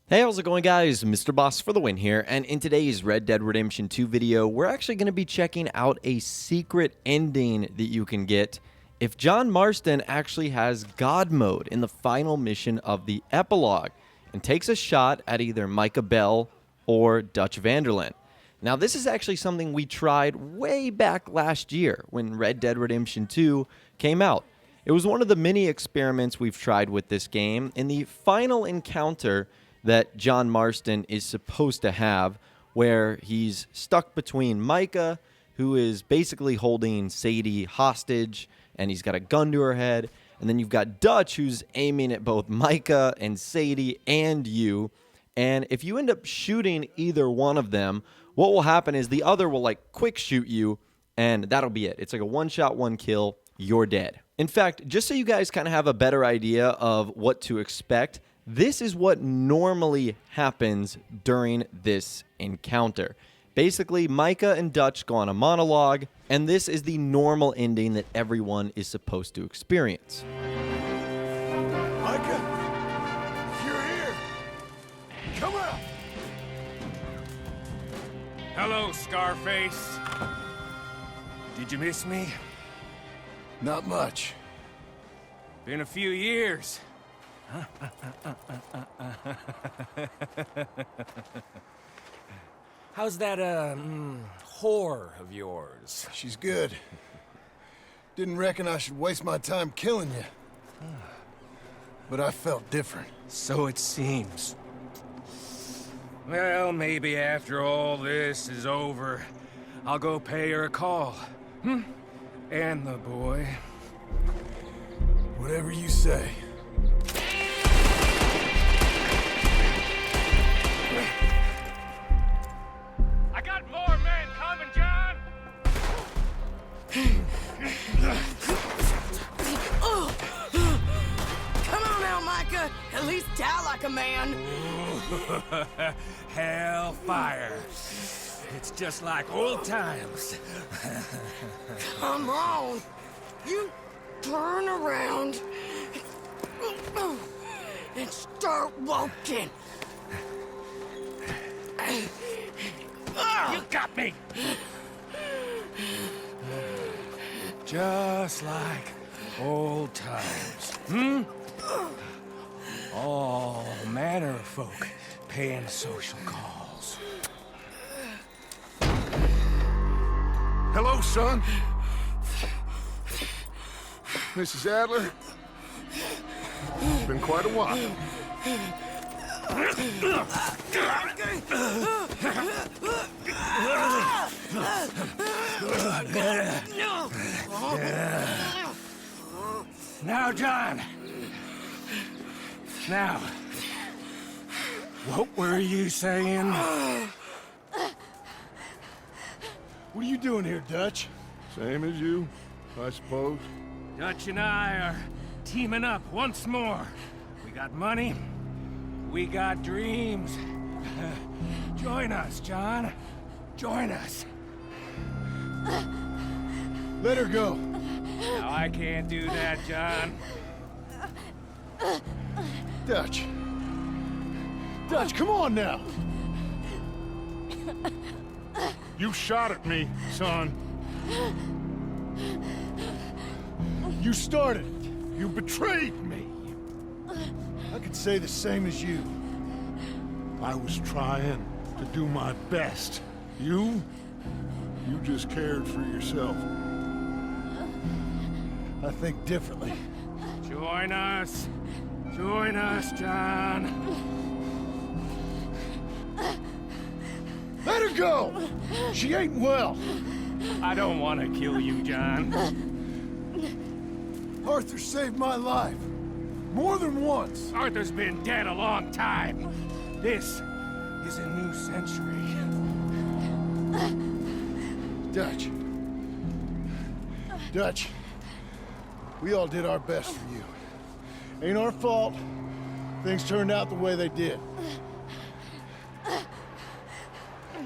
Hey, how's it going, guys? Mr. Boss for the win here, and in today's Red Dead Redemption 2 video, we're actually going to be checking out a secret ending that you can get if John Marston actually has God mode in the final mission of the Epilogue and takes a shot at either Micah Bell or Dutch Vanderlyn. Now, this is actually something we tried way back last year when Red Dead Redemption 2 came out. It was one of the many experiments we've tried with this game. In the final encounter that John Marston is supposed to have, where he's stuck between Micah, who is basically holding Sadie hostage, and he's got a gun to her head, and then you've got Dutch, who's aiming at both Micah and Sadie and you, and if you end up shooting either one of them, what will happen is the other will quick shoot you, and that'll be it. It's like a one-shot, one-kill, you're dead. In fact, just so you guys kind of have a better idea of what to expect, this is what normally happens during this encounter. Basically, Micah and Dutch go on a monologue, and this is the normal ending that everyone is supposed to experience. Micah, you're here. Come out. Hello, Scarface. Did you miss me? Not much. Been a few years. How's that, whore of yours? She's good. Didn't reckon I should waste my time killing you. But I felt different. So it seems. Well, maybe after all this is over, I'll go pay her a call. And the boy. Whatever you say. I got more men coming, John! Come on now, Micah. At least die like a man. Hellfire. It's just like old times. Come on. You turn around and start walking. You got me! Just like old times, All manner of folk paying social calls. Hello, son. Mrs. Adler. It's been quite a while. Now, John. Now, what were you saying? What are you doing here, Dutch? Same as you, I suppose. Dutch and I are teaming up once more. We got money. We got dreams. Join us, John. Join us. Let her go. No, I can't do that, John. Dutch. Dutch, come on now. You shot at me, son. You started it. You betrayed me. I could say the same as you. I was trying to do my best. You just cared for yourself. I think differently. Join us. Join us, John. Let her go! She ain't well. I don't want to kill you, John. Arthur saved my life. More than once. Arthur's been dead a long time. This is a new century. Dutch. Dutch. We all did our best for you. Ain't our fault. Things turned out the way they did.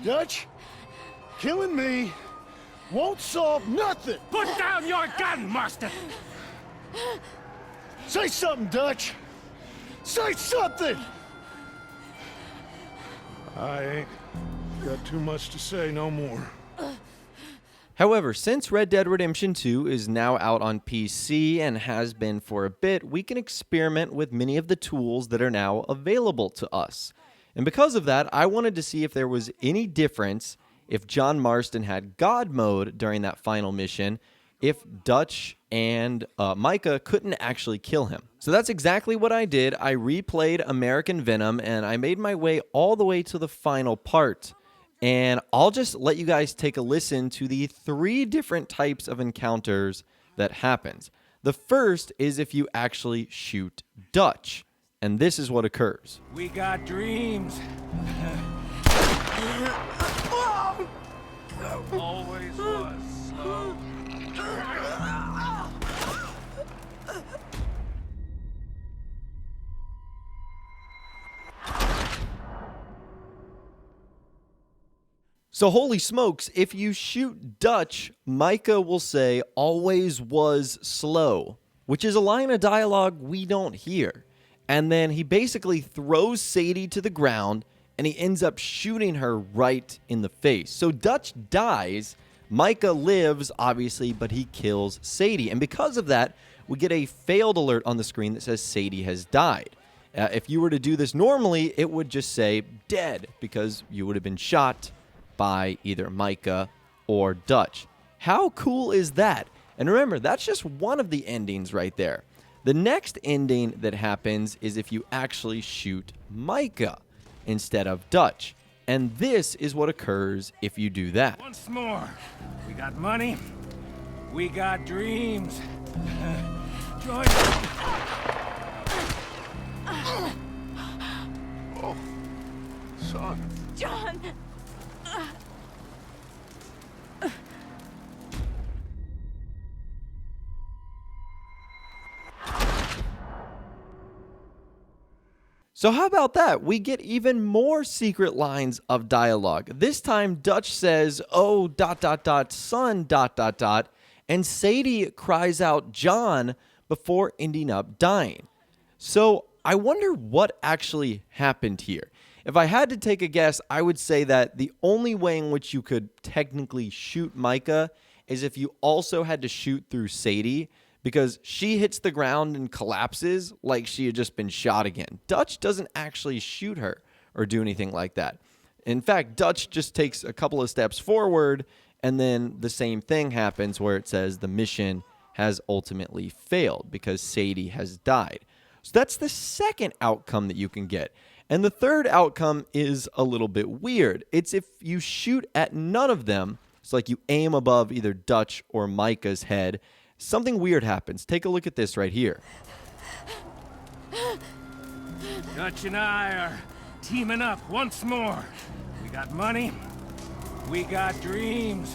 Dutch, killing me won't solve nothing. Put down your gun, Marston! Say something, Dutch. Say something! I ain't got too much to say no more. However, since Red Dead Redemption 2 is now out on PC and has been for a bit, we can experiment with many of the tools that are now available to us. And because of that, I wanted to see if there was any difference if John Marston had God mode during that final mission, if Dutch and Micah couldn't actually kill him. So that's exactly what I did. I replayed American Venom, and I made my way all the way to the final part. And I'll just let you guys take a listen to the 3 different types of encounters that happens. The first is if you actually shoot Dutch, and this is what occurs. We got dreams. Always was slow. So holy smokes, if you shoot Dutch, Micah will say, always was slow, which is a line of dialogue we don't hear. And then he basically throws Sadie to the ground, and he ends up shooting her right in the face. So Dutch dies, Micah lives, obviously, but he kills Sadie. And because of that, we get a failed alert on the screen that says Sadie has died. If you were to do this normally, it would just say dead, because you would have been shot by either Micah or Dutch. How cool is that? And remember, that's just one of the endings right there. The next ending that happens is if you actually shoot Micah instead of Dutch. And this is what occurs if you do that. Once more. We got money. We got dreams. Join us. Oh, son. John! So how about that? We get even more secret lines of dialogue. This time Dutch says, oh, ... son ... and Sadie cries out John before ending up dying. So I wonder what actually happened here. If I had to take a guess, I would say that the only way in which you could technically shoot Micah is if you also had to shoot through Sadie, because she hits the ground and collapses like she had just been shot again. Dutch doesn't actually shoot her or do anything like that. In fact, Dutch just takes a couple of steps forward, and then the same thing happens where it says the mission has ultimately failed because Sadie has died. So that's the second outcome that you can get. And the third outcome is a little bit weird. It's if you shoot at none of them, it's like you aim above either Dutch or Micah's head, something weird happens. Take a look at this right here. Dutch and I are teaming up once more. We got money. We got dreams.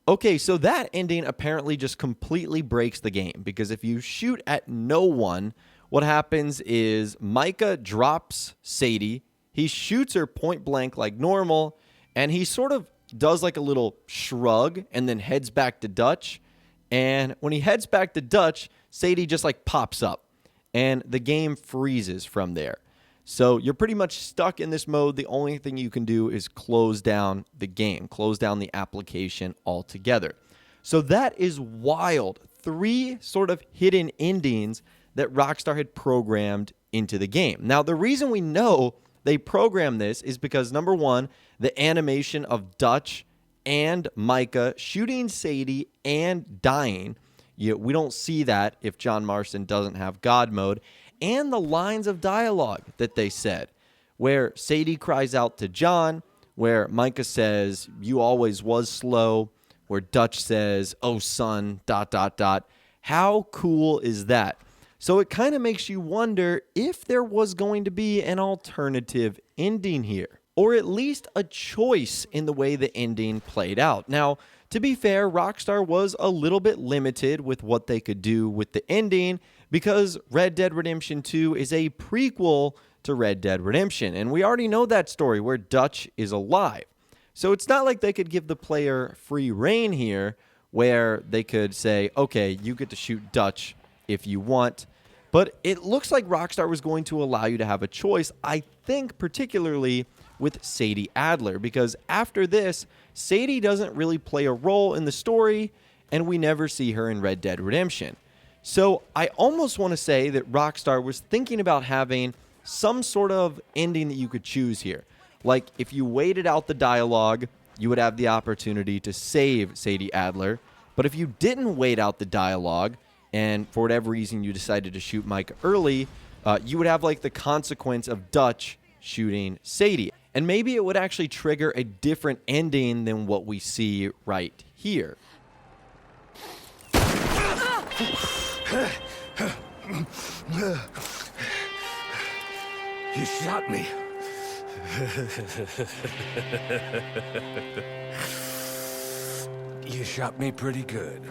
Okay, so that ending apparently just completely breaks the game, because if you shoot at no one, what happens is Micah drops Sadie, he shoots her point blank like normal, and he sort of does like a little shrug and then heads back to Dutch. And when he heads back to Dutch, Sadie just like pops up, and the game freezes from there. So you're pretty much stuck in this mode. The only thing you can do is close down the game, close down the application altogether. So that is wild. 3 sort of hidden endings that Rockstar had programmed into the game. Now, the reason we know they programmed this is because, number one, the animation of Dutch and Micah shooting Sadie and dying. We don't see that if John Marston doesn't have God mode. And the lines of dialogue that they said, where Sadie cries out to John, where Micah says, you always was slow, where Dutch says, oh, son, ... How cool is that? So it kind of makes you wonder if there was going to be an alternative ending here, or at least a choice in the way the ending played out. Now, to be fair, Rockstar was a little bit limited with what they could do with the ending, because Red Dead Redemption 2 is a prequel to Red Dead Redemption. And we already know that story where Dutch is alive. So it's not like they could give the player free reign here where they could say, okay, you get to shoot Dutch if you want. But it looks like Rockstar was going to allow you to have a choice, I think particularly with Sadie Adler, because after this, Sadie doesn't really play a role in the story, and we never see her in Red Dead Redemption. So I almost want to say that Rockstar was thinking about having some sort of ending that you could choose here. Like, if you waited out the dialogue, you would have the opportunity to save Sadie Adler. But if you didn't wait out the dialogue, and for whatever reason you decided to shoot Mike early, you would have, like, the consequence of Dutch shooting Sadie. And maybe it would actually trigger a different ending than what we see right here. You shot me. You shot me pretty good.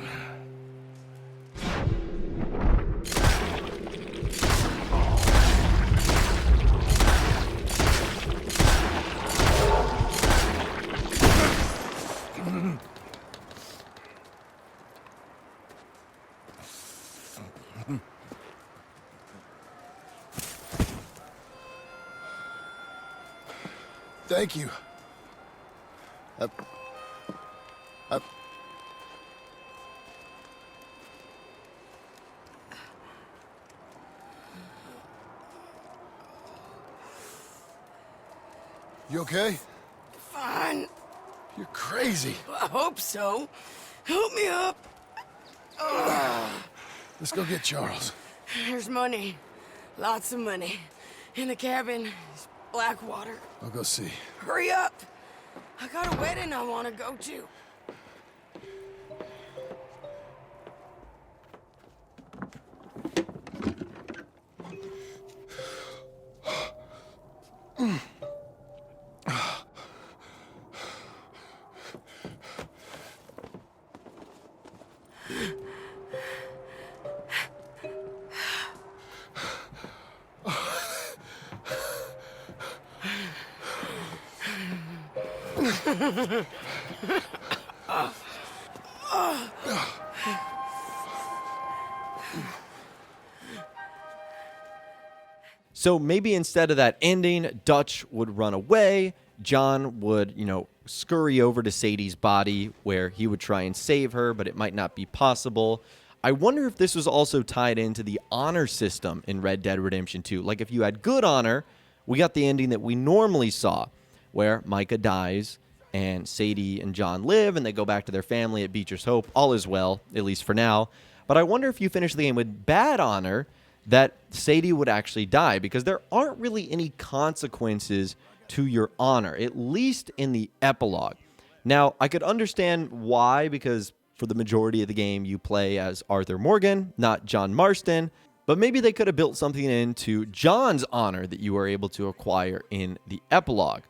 Thank you. You okay? Fine. You're crazy. I hope so. Help me up. Let's go get Charles. There's money. Lots of money. In the cabin is Blackwater. I'll go see. Hurry up. I got a wedding I want to go to. So maybe instead of that ending, Dutch would run away. John would, scurry over to Sadie's body where he would try and save her, but it might not be possible. I wonder if this was also tied into the honor system in Red Dead Redemption 2. Like, if you had good honor, we got the ending that we normally saw, where Micah dies and Sadie and John live and they go back to their family at Beecher's Hope. All is well, at least for now. But I wonder if you finish the game with bad honor, that Sadie would actually die, because there aren't really any consequences to your honor, at least in the epilogue. Now, I could understand why, because for the majority of the game, you play as Arthur Morgan, not John Marston, but maybe they could have built something into John's honor that you were able to acquire in the epilogue,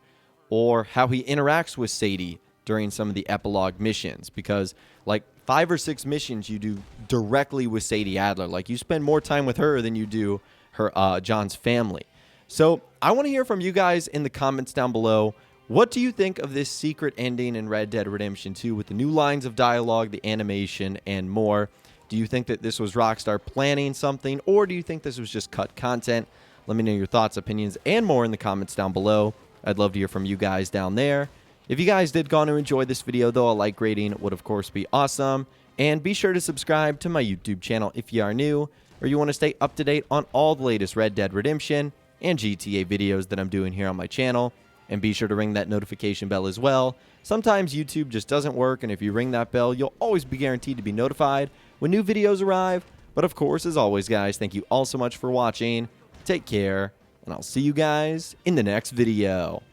or how he interacts with Sadie during some of the epilogue missions, because like 5 or 6 missions you do directly with Sadie Adler. Like, you spend more time with her than you do her John's family. So I want to hear from you guys in the comments down below. What do you think of this secret ending in Red Dead Redemption 2 with the new lines of dialogue, the animation, and more? Do you think that this was Rockstar planning something, or do you think this was just cut content? Let me know your thoughts, opinions, and more in the comments down below. I'd love to hear from you guys down there. If you guys did go on to enjoy this video, though, a like rating would, of course, be awesome. And be sure to subscribe to my YouTube channel if you are new, or you want to stay up to date on all the latest Red Dead Redemption and GTA videos that I'm doing here on my channel. And be sure to ring that notification bell as well. Sometimes YouTube just doesn't work, and if you ring that bell, you'll always be guaranteed to be notified when new videos arrive. But of course, as always, guys, thank you all so much for watching. Take care, and I'll see you guys in the next video.